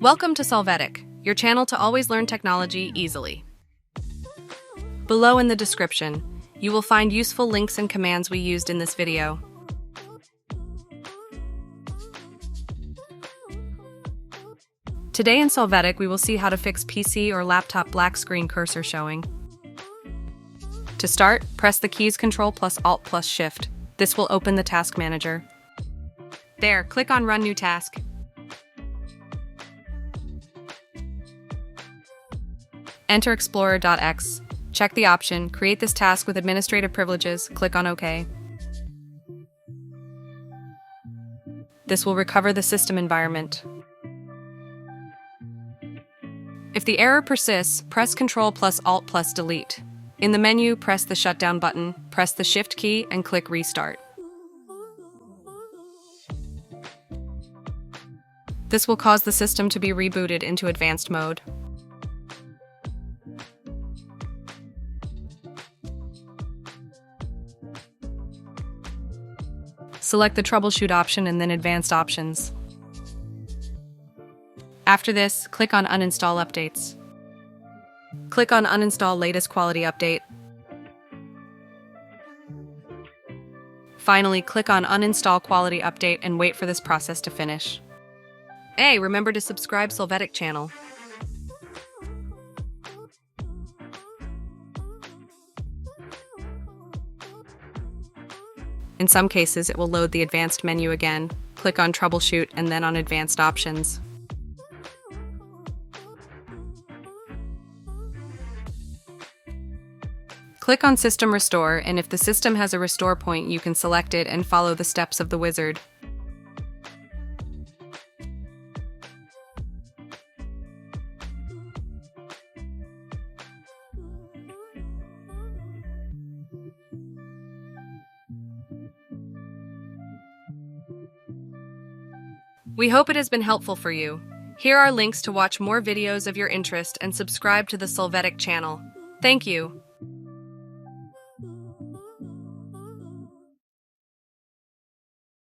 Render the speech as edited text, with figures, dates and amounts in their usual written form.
Welcome to Solvetic, your channel to always learn technology easily. Below in the description, you will find useful links and commands we used in this video. Today in Solvetic, we will see how to fix PC or laptop black screen cursor showing. To start, press the keys Ctrl plus Alt plus Shift. This will open the task manager. There, click on Run New Task. Enter Explorer.x. Check the option, create this task with administrative privileges, click on OK. This will recover the system environment. If the error persists, press Ctrl plus Alt plus Delete. In the menu, press the shutdown button, press the Shift key, and click Restart. This will cause the system to be rebooted into advanced mode. Select the troubleshoot option and then advanced options. After this, click on Uninstall Updates. Click on Uninstall Latest Quality Update. Finally, click on Uninstall Quality Update and wait for this process to finish. Hey, remember to subscribe Solvetic channel. In some cases, it will load the advanced menu again. Click on Troubleshoot and then on Advanced Options. Click on System Restore, and if the system has a restore point, you can select it and follow the steps of the wizard. We hope it has been helpful for you. Here are links to watch more videos of your interest and subscribe to the Solvetic channel. Thank you.